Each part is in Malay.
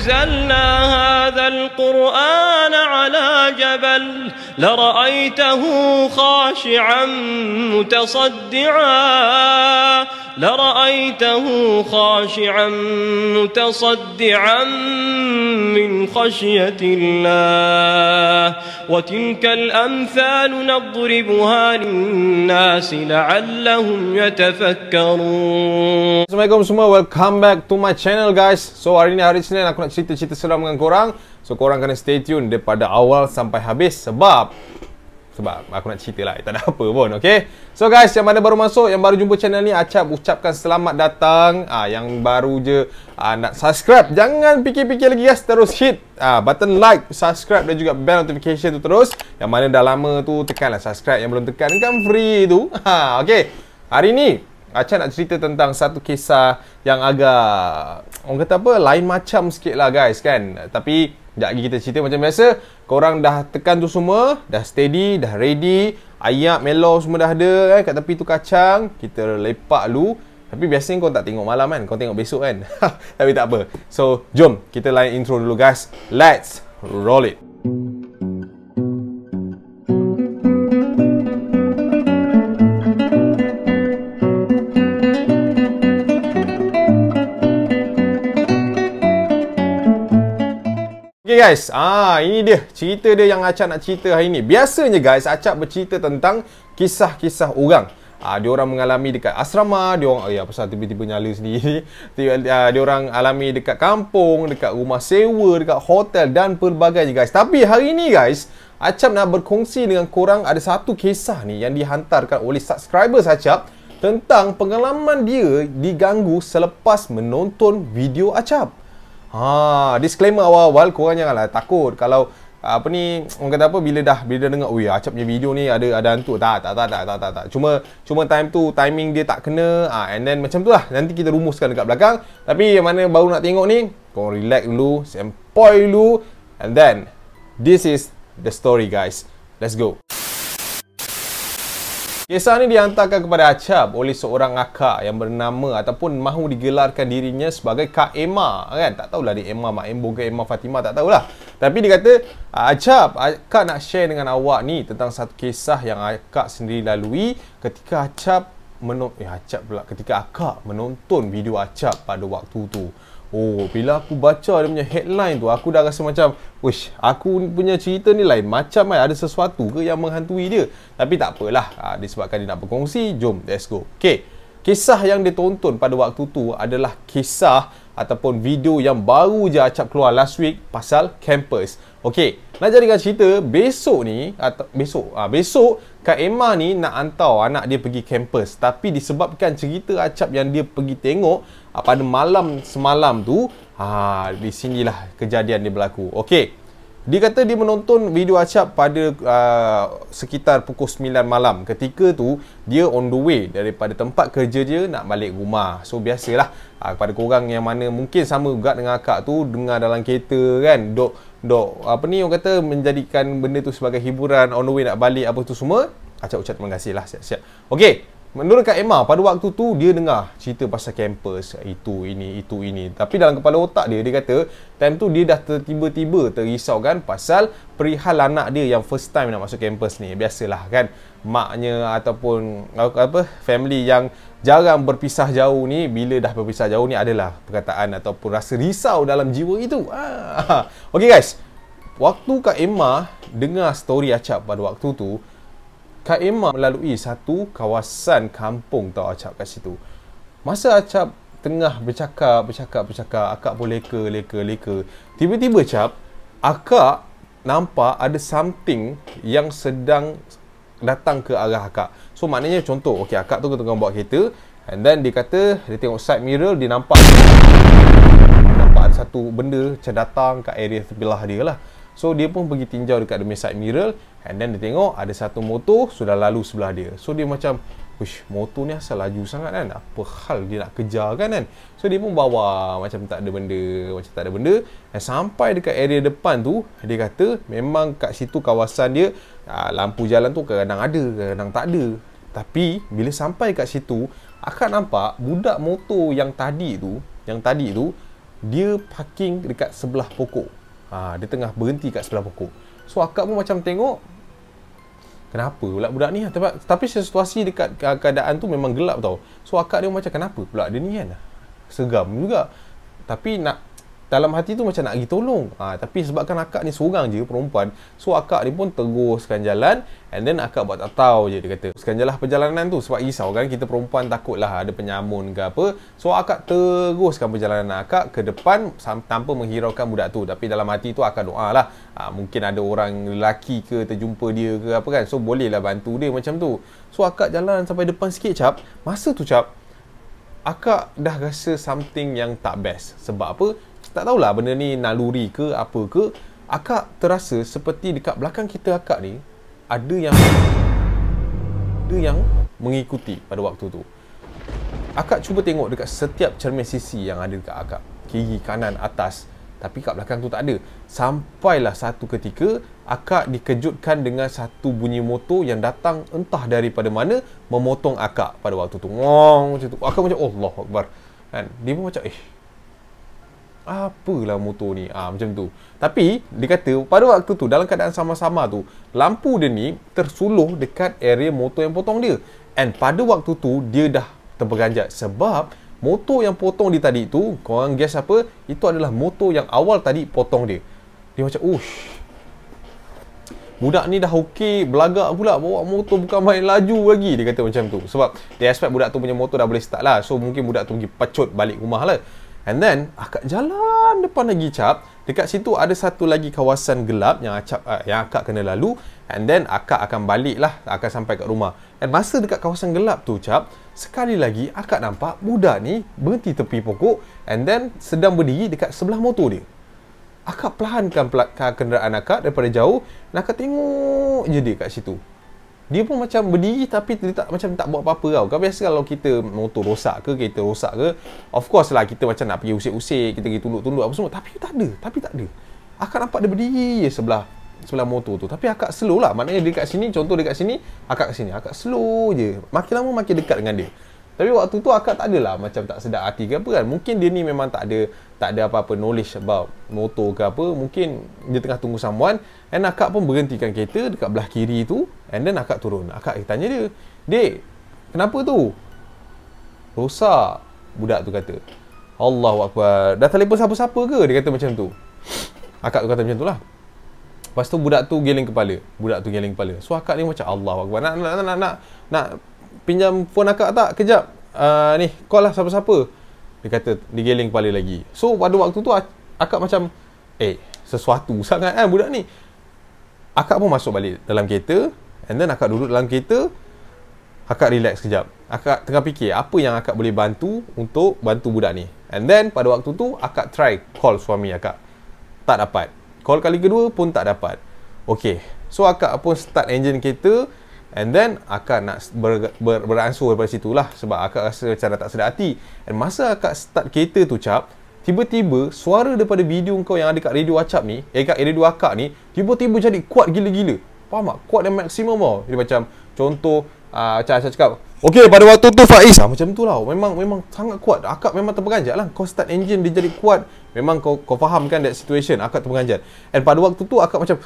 أنزلنا هذا القرآن على جبل لرأيته خاشعا متصدعا من خشية الله وتلك الأمثال نضربها للناس لعلهم يتفكرون. Assalamualaikum semua, welcome back to my channel guys. So hari Senin aku nak cerita-cerita seram dengan korang. So korang kena stay tune daripada awal sampai habis sebab aku nak cerita lah, tak ada apa pun, okay? So guys, yang mana baru masuk, yang baru jumpa channel ni, Acap ucapkan selamat datang. Yang baru je nak subscribe, jangan fikir-fikir lagi guys, terus hit button like, subscribe dan juga bell notification tu terus. Yang mana dah lama tu tekanlah subscribe, yang belum tekan kan free tu. Okay, hari ni Acap nak cerita tentang satu kisah yang agak, orang kata apa, lain macam sikit lah guys kan. Tapi sekejap lagi kita cerita macam biasa. Korang dah tekan tu semua, dah steady, dah ready, ayam, melo semua dah ada kan. Kat tepi tu kacang, kita lepak dulu. Tapi biasanya kau tak tengok malam kan, kau tengok besok kan. Tapi tak apa. So jom kita lain intro dulu guys. Let's roll it. Okay guys, ini dia cerita dia yang Acap nak cerita hari ni. Biasanya guys, Acap bercerita tentang kisah-kisah orang. Dia orang mengalami dekat asrama, dia orang pasal tiba-tiba nyala sendiri. Dia orang alami dekat kampung, dekat rumah sewa, dekat hotel dan pelbagainya guys. Tapi hari ni guys, Acap nak berkongsi dengan korang ada satu kisah ni yang dihantarkan oleh subscribers Acap tentang pengalaman dia diganggu selepas menonton video Acap. Disclaimer awal-awal, korang janganlah takut kalau orang kata apa, bila dah dengar Acap punya video ni ada hantu. Tak. Cuma timing dia tak kena, and then macam tu lah. Nanti kita rumuskan dekat belakang. Tapi yang mana baru nak tengok ni, korang relax dulu, sempoi dulu, and then this is the story guys. Let's go. Kisah ni dihantarkan kepada Acap oleh seorang akak yang bernama ataupun mahu digelarkan dirinya sebagai Kak Emma kan. Tak tahulah dia Emma Mak Embo ke Emma Fatimah, tak tahulah. Tapi dia kata, Acap, akak nak share dengan awak ni tentang satu kisah yang akak sendiri lalui ketika ketika akak menonton video Acap pada waktu tu. Bila aku baca dia punya headline tu, aku dah rasa macam, wish, aku punya cerita ni lain macam ada sesuatu ke yang menghantui dia. Tapi tak apalah, disebabkan dia nak berkongsi, jom, let's go. Okay, kisah yang dia tonton pada waktu tu adalah kisah ataupun video yang baru je Acap keluar last week pasal campus. Okay, nak jadikan cerita, besok Kak Emma ni nak hantar anak dia pergi campus. Tapi disebabkan cerita Acap yang dia pergi tengok pada malam semalam tu, di sinilah kejadian dia berlaku. Okay, dia kata dia menonton video Acap pada sekitar pukul 9 malam. Ketika tu dia on the way daripada tempat kerja dia nak balik rumah. So biasalah, kepada korang yang mana mungkin sama juga dengan akak tu, dengar dalam kereta kan, orang kata menjadikan benda tu sebagai hiburan, on the way nak balik apa tu semua. Acap ucap terima kasih lah, siap-siap. Okey, menurut Kak Emma, pada waktu tu dia dengar cerita pasal kampus, itu ini. Tapi dalam kepala otak dia kata time tu dia dah tiba-tiba terisau kan pasal perihal anak dia yang first time nak masuk kampus ni. Biasalah kan, maknya ataupun family yang jarang berpisah jauh ni, bila dah berpisah jauh ni adalah perkataan ataupun rasa risau dalam jiwa itu. Okey guys, waktu Kak Emma dengar story Acap pada waktu tu, Kak Emma melalui satu kawasan kampung tau Acap kat situ. Masa Acap tengah bercakap, akak pun leka. Tiba-tiba Acap, akak nampak ada something yang sedang datang ke arah akak. So maknanya contoh, okey, akak tu tengah bawa kereta, and then dia kata dia tengok side mirror, dia nampak ada satu benda macam datang kat area sebelah dia lah. So dia pun pergi tinjau dekat demi side mirror, and then dia tengok ada satu motor sudah lalu sebelah dia. So dia macam, wish, motor ni asal laju sangat kan, apa hal dia nak kejar kan. So dia pun bawa macam tak ada benda, dan sampai dekat area depan tu, dia kata memang kat situ kawasan dia, lampu jalan tu kadang ada, kadang tak ada. Tapi bila sampai kat situ, akak nampak budak motor yang tadi tu dia parking dekat sebelah pokok. Dia tengah berhenti kat sebelah pokok. So akak pun macam tengok, kenapa pula budak ni? Tapi situasi dekat keadaan tu memang gelap tau. So akak dia macam, kenapa pula dia ni kan? Seram juga. Tapi dalam hati tu macam nak pergi tolong. Tapi sebabkan akak ni seorang je perempuan, so akak dia pun teruskan jalan. And then akak buat tak tahu je, dia kata teruskan jalan perjalanan tu. Sebab risau kan, kita perempuan takutlah ada penyamun ke apa. So akak teruskan perjalanan akak ke depan tanpa menghiraukan budak tu. Tapi dalam hati tu akak doa lah, mungkin ada orang lelaki ke terjumpa dia ke apa kan, so bolehlah bantu dia macam tu. So akak jalan sampai depan sikit cap. Masa tu cap, akak dah rasa something yang tak best. Sebab apa? Tak tahulah benda ni naluri ke apa ke. Akak terasa seperti dekat belakang kita akak ni ada yang mengikuti pada waktu tu. Akak cuba tengok dekat setiap cermin sisi yang ada dekat akak, kiri, kanan, atas, tapi kat belakang tu tak ada. Sampailah satu ketika akak dikejutkan dengan satu bunyi motor yang datang entah daripada mana, memotong akak pada waktu tu. Ngong macam tu. Akak macam Allahu Akbar kan. Dia pun macam apalah motor ni, macam tu. Tapi dia kata pada waktu tu dalam keadaan sama-sama tu, lampu dia ni tersuluh dekat area motor yang potong dia. And pada waktu tu dia dah terperanjat sebab motor yang potong dia tadi tu, korang guess apa? Itu adalah motor yang awal tadi potong dia. Dia macam budak ni dah okey, belagak pula bawa motor, bukan main laju lagi. Dia kata macam tu. Sebab dia expect budak tu punya motor dah boleh start lah. So mungkin budak tu pergi pecut balik rumah lah. And then akak jalan depan lagi cap. Dekat situ ada satu lagi kawasan gelap yang akak kena lalu. And then akak akan balik lah, akan sampai kat rumah. And masa dekat kawasan gelap tu cap, sekali lagi akak nampak budak ni berhenti tepi pokok. And then sedang berdiri dekat sebelah motor dia. Akak perlahankan kenderaan akak daripada jauh. Dan akak tengok je dia kat situ. Dia pun macam berdiri tapi dia tak buat apa-apa tau. Kan biasa kalau kita motor rosak ke, kereta rosak ke, of course lah kita macam nak pergi usik-usik, kita pergi tunduk-tunduk apa semua. Tapi tak ada. Akak nampak dia berdiri je sebelah motor tu. Tapi akak slow lah. Maknanya dia kat sini, contoh dia kat sini, akak kat sini. Akak slow je. Makin lama makin dekat dengan dia. Tapi waktu tu akak tak adalah macam tak sedar hati ke apa kan. Mungkin dia ni memang tak ada apa-apa knowledge about motor ke apa. Mungkin dia tengah tunggu someone. And akak pun berhentikan kereta dekat belah kiri tu. And then akak turun. Akak tanya dia, "Dek, kenapa tu?" "Rosak," budak tu kata. Allahu Akbar. "Dah telefon siapa-siapa ke?" Dia kata macam tu. Akak tu kata macam tu lah. Lepas tu budak tu geleng kepala. So akak ni macam Allahu Akbar. Nak pinjam phone akak tak? Kejap. Ni, call lah siapa-siapa. Dia kata, dia geleng kepala lagi. So pada waktu tu akak macam sesuatu sangat kan budak ni. Akak pun masuk balik dalam kereta. And then akak duduk dalam kereta. Akak relax sekejap. Akak tengah fikir apa yang akak boleh bantu untuk bantu budak ni. And then pada waktu tu akak try call suami akak. Tak dapat. Call kali kedua pun tak dapat. Okay. So akak pun start engine kereta. And then akak nak beransur daripada situ lah. Sebab akak rasa macam tak sedar hati. And masa akak start kereta tu cap, tiba-tiba suara daripada video kau yang ada kat radio acap ni, kat radio akak ni, tiba-tiba jadi kuat gila-gila. Faham tak? Kuat dan maksimum tau. Dia macam contoh macam cakap, "Okay, pada waktu tu Faiz," macam tu lah. Memang sangat kuat. Akak memang terperanjat lah. Kau start engine dia jadi kuat. Memang kau faham kan that situation. Akak terperanjat. And pada waktu tu akak macam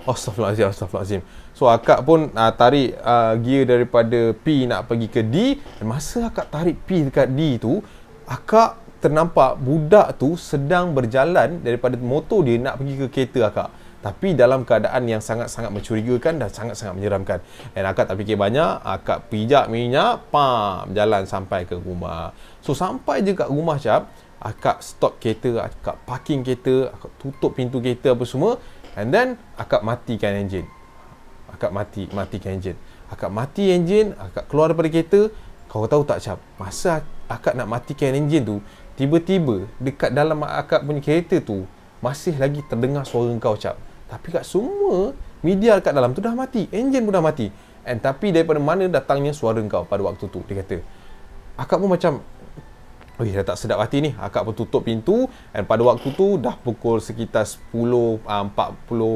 Astaghfirullahaladzim. So akak pun tarik gear daripada P nak pergi ke D. Dan masa akak tarik P dekat D tu, akak ternampak budak tu sedang berjalan daripada motor dia nak pergi ke kereta akak. Tapi dalam keadaan yang sangat-sangat mencurigakan dan sangat-sangat menyeramkan. Dan akak tak fikir banyak, akak pijak minyak, jalan sampai ke rumah. So sampai je kat rumah cap, akak stop kereta, akak parking kereta, akak tutup pintu kereta apa semua. And then akak matikan enjin. Akak matikan enjin. Akak mati enjin, akak keluar daripada kereta. Kau tahu tak cap, masa akak nak matikan enjin tu, tiba-tiba dekat dalam akak punya kereta tu masih lagi terdengar suara kau cap. Tapi kat semua media dekat dalam tu dah mati, enjin pun dah mati. And tapi daripada mana datangnya suara kau pada waktu tu? Dia kata. Akak pun macam dah tak sedap hati ni. Akak pun tutup pintu, dan pada waktu tu dah pukul sekitar 40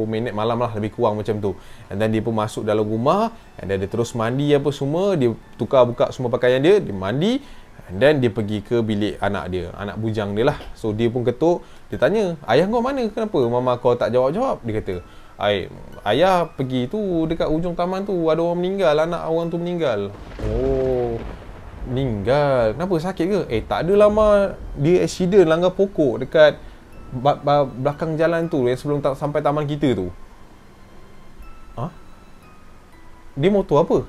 minit malam lah, lebih kurang macam tu. And then dia pun masuk dalam rumah, and then dia terus mandi apa semua, dia buka semua pakaian dia mandi, and then dia pergi ke bilik anak dia, anak bujang dia lah. So dia pun ketuk, dia tanya, ayah kau mana? Kenapa mama kau tak jawab-jawab? Dia kata, ayah pergi tu dekat ujung taman tu, ada orang meninggal, anak orang tu meninggal. Oh, meninggal. Kenapa, sakit ke? Tak ada lama. Dia accident langgar pokok dekat belakang jalan tu, yang sebelum sampai taman kita tu. Dia motor apa?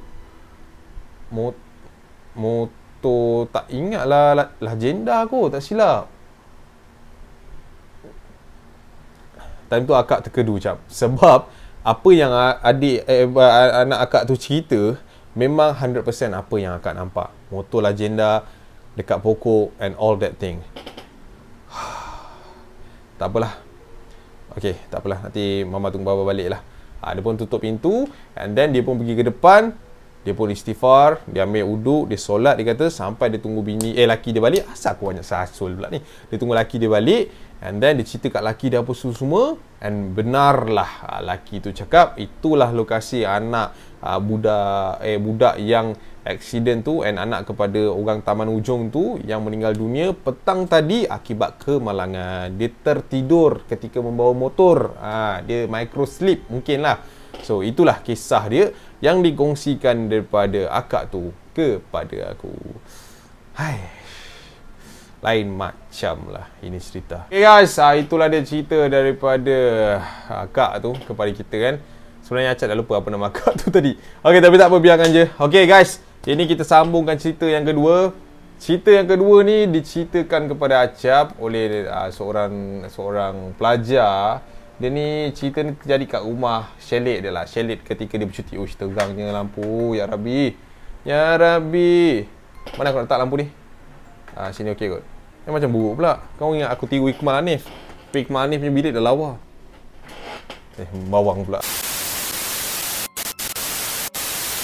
Motor tak ingat lah, Legenda kot, tak silap. Time tu akak terkedu cap, sebab apa yang anak akak tu cerita memang 100% apa yang akak nampak. Motor Legenda dekat pokok and all that thing. Tak apalah. Okay, tak apalah, nanti mama tunggu baba balik lah. Dia pun tutup pintu, and then dia pun pergi ke depan. Dia pun istighfar, dia ambil uduk, dia solat, dia kata sampai dia tunggu laki dia balik. Asal aku banyak sasul pula ni. Dia tunggu laki dia balik, and then dia cerita kat laki dia apa semua, and benarlah laki tu cakap itulah lokasi anak budak yang accident tu, and anak kepada orang taman ujung tu yang meninggal dunia petang tadi akibat kemalangan. Dia tertidur ketika membawa motor. Dia micro sleep mungkin lah. So itulah kisah dia yang dikongsikan daripada akak tu kepada aku. Lain macam lah ini cerita. Okay guys, itulah dia cerita daripada akak tu kepada kita kan. Sebenarnya Acap dah lupa apa nama akak tu tadi. Okay, tapi tak apa, biarkan je. Okay guys, ini kita sambungkan cerita yang kedua. Cerita yang kedua ni diceritakan kepada Acap oleh seorang pelajar. Dia ni, cerita ni terjadi kat rumah chalet dia lah. Chalet ketika dia bercuti. Terangnya lampu. Ya Rabbi. Ya Rabbi. Mana aku nak letak lampu ni? Sini okey kot. Yang macam buruk pula. Kau ingat aku tiru Ikmal Hanif. Tapi Ikmal Hanif punya bilik dah lawa. Bawang pula.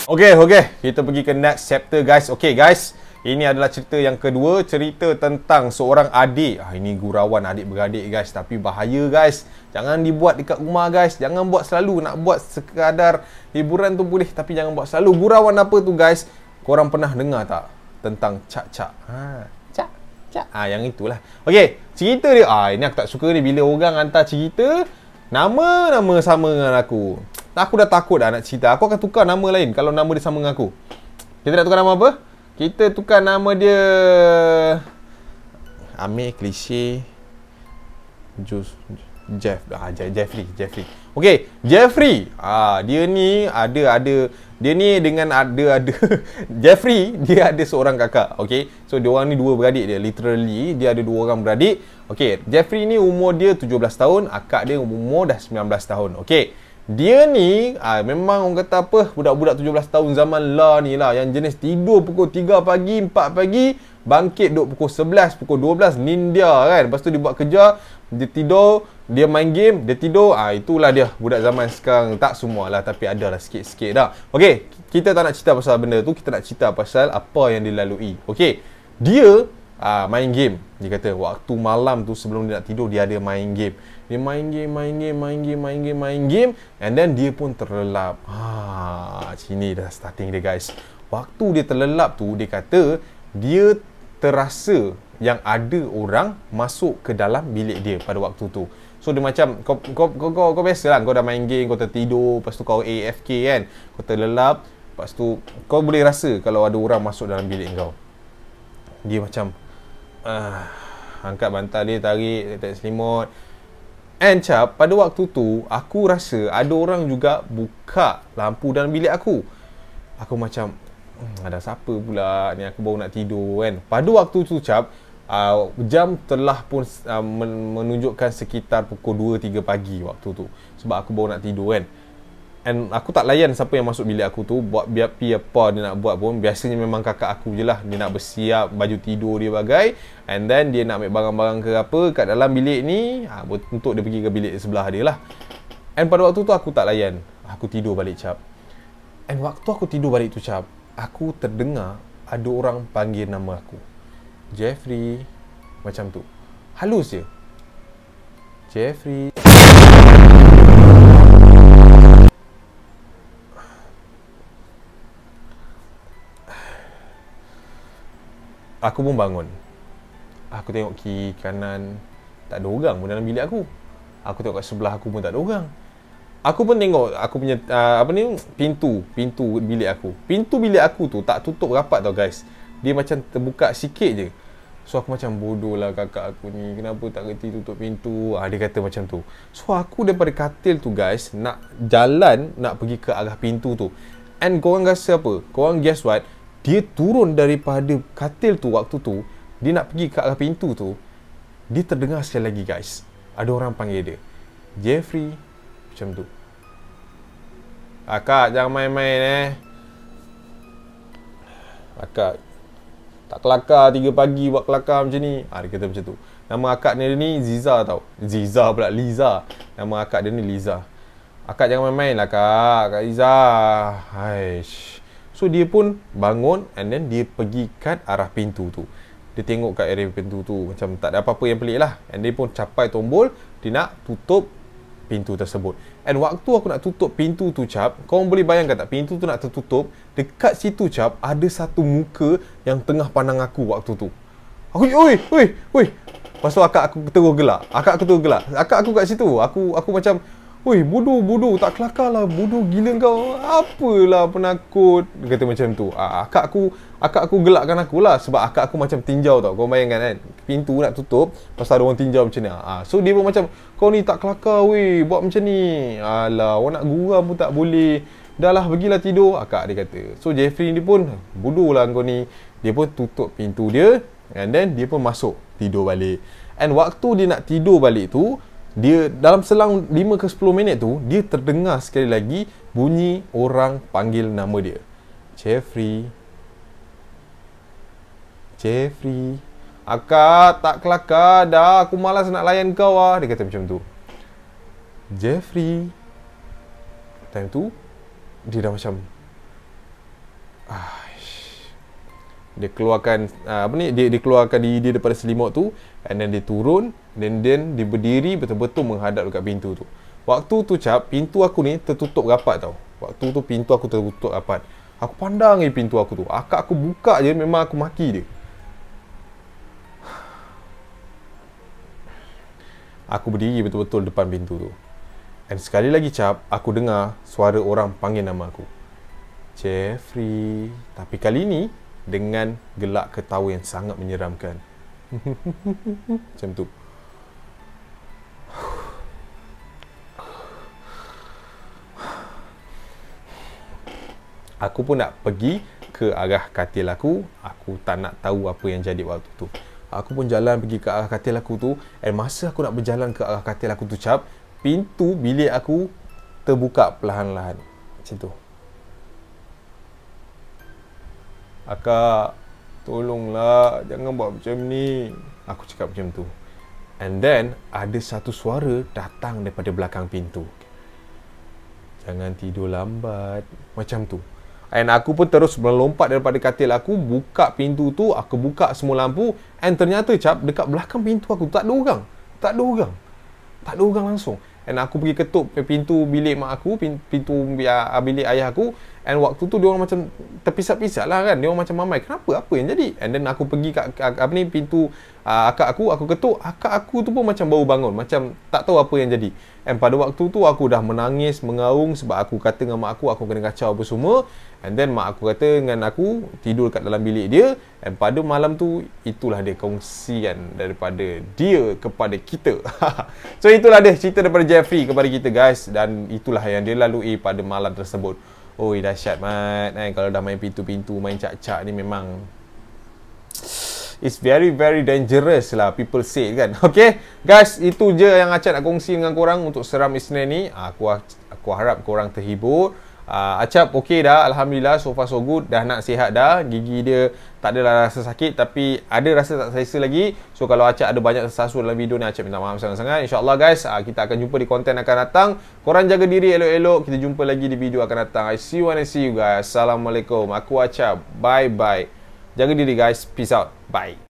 Okay. Kita pergi ke next chapter guys. Okay guys. Ini adalah cerita yang kedua. Cerita tentang seorang adik. Ini gurauan adik-beradik guys. Tapi bahaya guys. Jangan dibuat dekat rumah guys. Jangan buat selalu. Nak buat sekadar hiburan tu boleh, tapi jangan buat selalu. Gurauan apa tu guys? Korang pernah dengar tak tentang cak-cak? Cak. Yang itulah. Okay, cerita dia. Ini aku tak suka ni bila orang hantar cerita nama sama dengan aku. Aku dah takut dah nak cerita. Aku akan tukar nama lain kalau nama dia sama dengan aku. Kita nak tukar nama apa? Kita tukar nama dia Amir, klise, Jeffrey. Okay, Jeffrey. Dia ni dia ni dengan Jeffrey, dia ada seorang kakak. Okay, so dia orang ni dua beradik dia. Literally, dia ada dua orang beradik. Okay, Jeffrey ni umur dia 17 tahun. Akak dia umur dah 19 tahun. Okay, dia ni memang orang kata apa, budak-budak 17 tahun zaman lah ni lah, yang jenis tidur pukul 3 pagi, 4 pagi, bangkit duk pukul 11, pukul 12, ninja kan. Lepas tu dia buat kerja, dia tidur, dia main game, dia tidur. Itulah dia budak zaman sekarang. Tak semualah, tapi adalah sikit-sikit dah. Okey, kita tak nak cerita pasal benda tu, kita nak cerita pasal apa yang dilalui. Okey, dia main game. Dia kata waktu malam tu sebelum dia nak tidur, dia ada main game. Dia main game, and then dia pun terlelap. Sini dah starting dia guys. Waktu dia terlelap tu, dia kata dia terasa yang ada orang masuk ke dalam bilik dia pada waktu tu. So dia macam kau biasalah, kau dah main game, kau tertidur, lepas tu kau AFK kan, kau terlelap, lepas tu kau boleh rasa kalau ada orang masuk dalam bilik kau. Dia macam angkat bantal dia, tarik selimut. And Cap, pada waktu tu aku rasa ada orang juga buka lampu dalam bilik aku. Aku macam ada siapa pula ni, aku baru nak tidur kan. Pada waktu tu Cap, jam telah pun menunjukkan sekitar pukul 2-3 pagi waktu tu. Sebab aku baru nak tidur kan. And aku tak layan siapa yang masuk bilik aku tu. Buat biapi apa dia nak buat pun, biasanya memang kakak aku je lah. Dia nak bersiap baju tidur dia bagai, and then dia nak ambil barang-barang ke apa kat dalam bilik ni, untuk dia pergi ke bilik sebelah dia lah. And pada waktu tu aku tak layan. Aku tidur balik Cap. And waktu aku tidur balik tu Cap, aku terdengar ada orang panggil nama aku. Jeffrey. Macam tu. Halus je. Jeffrey. Aku pun bangun. Aku tengok kiri kanan, tak ada orang pun dalam bilik aku. Aku tengok kat sebelah aku pun tak ada orang. Aku pun tengok aku punya pintu bilik aku. Pintu bilik aku tu tak tutup rapat tau guys. Dia macam terbuka sikit je. So aku macam bodoh lah kakak aku ni, kenapa tak reti tutup pintu. Dia kata macam tu. So aku daripada katil tu guys, nak jalan nak pergi ke arah pintu tu. And korang rasa apa? Korang guess what? Dia turun daripada katil tu waktu tu, dia nak pergi ke arah pintu tu. Dia terdengar sekali lagi guys, ada orang panggil dia, Jeffrey. Macam tu. Akak jangan main-main Akak tak kelakar 3 pagi buat kelakar macam ni. Dia kata macam tu. Nama akak dia ni Ziza tau. Ziza pula, Liza. Nama akak dia ni Liza. Akak jangan main-main lah Kak Liza. Haish. So dia pun bangun and then dia pergi kat arah pintu tu. Dia tengok kat area pintu tu, macam tak ada apa-apa yang pelik lah. And dia pun capai tombol, dia nak tutup pintu tersebut. And waktu aku nak tutup pintu tu cap, korang boleh bayangkan tak, pintu tu nak tertutup, dekat situ cap, ada satu muka yang tengah pandang aku waktu tu. Aku, oi. Lepas tu akak aku terus gelak. Akak aku kat situ. Aku macam, oi, bodoh, tak kelakar lah, bodoh gila kau. Apalah penakut. Dia kata macam tu. Akak aku gelakkan aku lah, sebab akak aku macam tinjau tau. Kau bayangkan kan, pintu nak tutup, pasal ada orang tinjau macam ni. So dia pun macam, kau ni tak kelakar weh, buat macam ni. Alah, orang nak guram pun tak boleh. Dah lah, pergilah tidur, akak dia kata. So Jeffrey ni pun, bodoh lah kau ni. Dia pun tutup pintu dia, and then dia pun masuk, tidur balik. And waktu dia nak tidur balik tu, dia dalam selang 5 ke 10 minit tu, dia terdengar sekali lagi bunyi orang panggil nama dia. Jeffrey. Akak tak kelakar dah, aku malas nak layan kau lah. Dia kata macam tu. Jeffrey. Time tu dia dah macam dia keluarkan dia keluarkan diri dia daripada selimut tu, and then dia turun, then dia berdiri betul-betul menghadap dekat pintu tu. Waktu tu cap, pintu aku ni tertutup rapat tau. Waktu tu pintu aku tertutup rapat. Aku pandang pintu aku tu. Akak aku buka je, memang aku maki dia. Aku berdiri betul-betul depan pintu tu. And sekali lagi cap, aku dengar suara orang panggil nama aku. Jeffrey. Tapi kali ni dengan gelak ketawa yang sangat menyeramkan. Macam tu. Aku pun nak pergi ke arah katil aku. Aku tak nak tahu apa yang jadi waktu tu. Aku pun jalan pergi ke arah katil aku tu. And masa aku nak berjalan ke arah katil aku tu cap, pintu bilik aku terbuka perlahan-lahan. Macam tu. Akak, tolonglah, jangan buat macam ni. Aku cakap macam tu. And then ada satu suara datang daripada belakang pintu. Jangan tidur lambat. Macam tu. And aku pun terus melompat daripada katil aku, buka pintu tu, aku buka semua lampu. And ternyata cap, dekat belakang pintu aku tak ada orang. Tak ada orang langsung. And aku pergi ketuk pintu bilik mak aku, pintu bilik ayah aku. And waktu tu dia orang macam terpisah-pisah lah kan. Dia orang macam mamai, kenapa? Apa yang jadi? And then aku pergi kat pintu akak aku ketuk. Akak aku tu pun macam baru bangun, macam tak tahu apa yang jadi. And pada waktu tu aku dah menangis, mengaung, sebab aku kata dengan mak aku kena kacau apa semua. And then mak aku kata dengan aku tidur kat dalam bilik dia. And pada malam tu, itulah dia kongsian daripada dia kepada kita. So itulah dia cerita daripada Jeffrey kepada kita guys. Dan itulah yang dia lalui pada malam tersebut. Oi, dahsyat mat. Kalau dah main pintu-pintu, main cak-cak ni memang it's very very dangerous lah, people say kan. Okay guys, itu je yang Acap nak kongsi dengan korang untuk seram Isnin ni. Aku harap korang terhibur. Acap okey dah, Alhamdulillah, so far so good. Dah nak sihat dah, gigi dia tak adalah rasa sakit, tapi ada rasa tak selesa lagi. So kalau Acap ada banyak tersasul dalam video ni, Acap minta maaf sangat-sangat. InsyaAllah guys, kita akan jumpa di konten akan datang. Korang jaga diri elok-elok. Kita jumpa lagi di video akan datang. I see you and I see you guys. Assalamualaikum. Aku Acap. Bye bye. Jaga diri guys. Peace out. Bye.